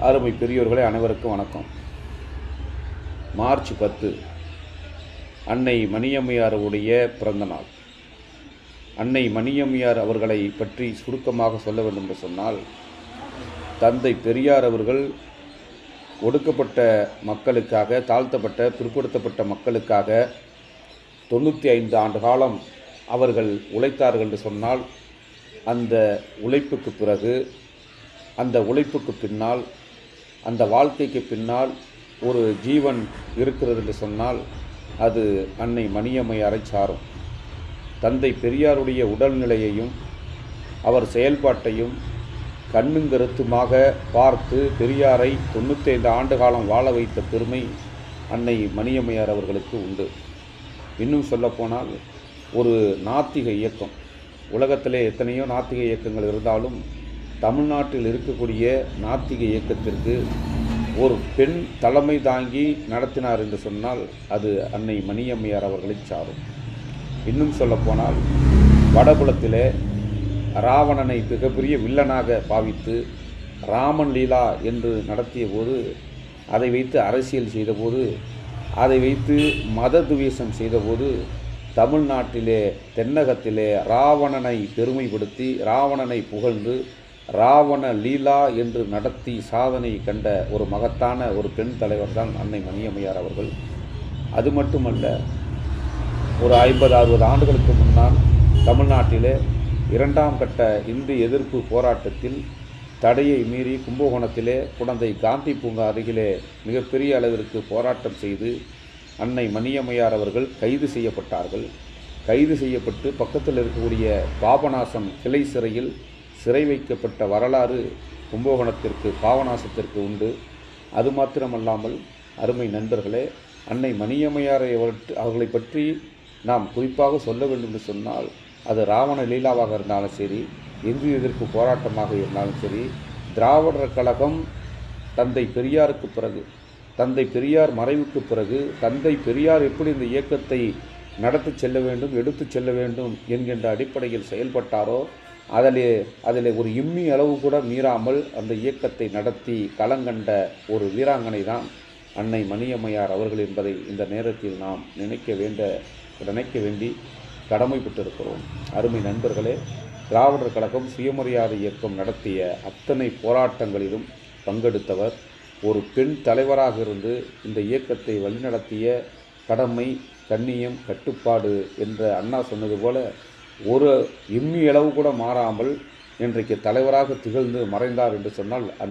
அருமை பெரியோர்களே, அனைவருக்கும் வணக்கம். மார்ச் 10 அன்னை மணியம்மையாருடைய பிறந்த நாள். அன்னை மணியம்மையார் அவர்களை பற்றி சுருக்கமாக சொல்ல வேண்டும் என்று சொன்னால், தந்தை பெரியார் அவர்கள் ஒடுக்கப்பட்ட மக்களுக்காக, தாழ்த்தப்பட்ட பிற்படுத்தப்பட்ட மக்களுக்காக 95 ஆண்டு காலம் அவர்கள் உழைத்தார்கள் என்று சொன்னால், அந்த உழைப்புக்கு பிறகு, அந்த உழைப்புக்கு பின்னால், அந்த வாழ்க்கைக்கு பின்னால் ஒரு ஜீவன் இருக்கிறது என்று சொன்னால் அது அன்னை மணியம்மையாரை சாரும். தந்தை பெரியாருடைய உடல்நிலையையும் அவர் செயல்பாட்டையும் கண்ணும் கருத்துமாக பார்த்து பெரியாரை 95 ஆண்டு காலம் வாழ வைத்த பெருமை அன்னை மணியம்மையார் அவர்களுக்கு உண்டு. இன்னும் சொல்லப்போனால், ஒரு நாத்திக இயக்கம், உலகத்திலே எத்தனையோ நாத்திக இயக்கங்கள் இருந்தாலும் தமிழ்நாட்டில் இருக்கக்கூடிய நாத்திக இயக்கத்திற்கு ஒரு பெண் தலைமை தாங்கி நடத்தினார் என்று சொன்னால் அது அன்னை மணியம்மையார் அவர்களை சாரும். இன்னும் சொல்லப்போனால், வடபுலத்திலே ராவணனை மிகப்பெரிய வில்லனாக பாவித்து ராமன் லீலா என்று நடத்திய போது, அதை வைத்து அரசியல் செய்தபோது, அதை வைத்து மத துவேஷம் செய்தபோது, தமிழ்நாட்டிலே தென்னகத்திலே ராவணனை பெருமைப்படுத்தி, ராவணனை புகழ்ந்து, ராவண லீலா என்று நடத்தி சாதனை கண்ட ஒரு மகத்தான ஒரு பெண் தலைவர் தான் அன்னை மணியம்மையார் அவர்கள். அது மட்டுமல்ல, ஒரு 50-60 ஆண்டுகளுக்கு முன்னால் தமிழ்நாட்டிலே 2ஆம் கட்ட இந்தி எதிர்ப்பு போராட்டத்தில் தடையை மீறி கும்பகோணத்திலே குழந்தை காந்தி பூங்கா அருகிலே மிகப்பெரிய அளவிற்கு போராட்டம் செய்து அன்னை மணியம்மையார் அவர்கள் கைது செய்யப்பட்டார்கள். கைது செய்யப்பட்டு பக்கத்தில் இருக்கக்கூடிய பாபநாசம் கிளை சிறையில் சிறை வைக்கப்பட்ட வரலாறு கும்பகோணத்திற்கு, பாபநாசத்திற்கு உண்டு. அது மாத்திரமல்லாமல், அருமை நண்பர்களே, அன்னை மணியம்மையாரை அவர்களை பற்றி நாம் குறிப்பாக சொல்ல வேண்டும் என்று சொன்னால், அது ராவண லீலாவாக இருந்தாலும் சரி, இந்தி எதிர்ப்பு போராட்டமாக இருந்தாலும் சரி, திராவிடர் கழகம் தந்தை பெரியாருக்கு பிறகு, தந்தை பெரியார் மறைவுக்கு பிறகு, தந்தை பெரியார் எப்படி இந்த இயக்கத்தை நடத்தி செல்ல வேண்டும், எடுத்து செல்ல வேண்டும் என்கின்ற அடிப்படையில் செயல்பட்டாரோ, அதில் ஒரு இம்மி அளவு கூட மீறாமல் அந்த இயக்கத்தை நடத்தி களங்கண்ட ஒரு வீராங்கனை தான் அன்னை மணியம்மையார் அவர்கள் என்பதை இந்த நேரத்தில் நாம் நினைக்க வேண்டி கடமைப்பட்டிருக்கிறோம். அருமை நண்பர்களே, திராவிடர் கழகம் சுயமரியாதை இயக்கம் நடத்திய அத்தனை போராட்டங்களிலும் பங்கெடுத்தவர். ஒரு பெண் தலைவராக இருந்து இந்த இயக்கத்தை வழிநடத்திய கடமை, கண்ணியம், கட்டுப்பாடு என்ற அண்ணா சொன்னது போல ஒரு இம்மி அளவு கூட மாறாமல் இன்றைக்கு தலைவராக திகழ்ந்து மறைந்தார் என்று சொன்னால்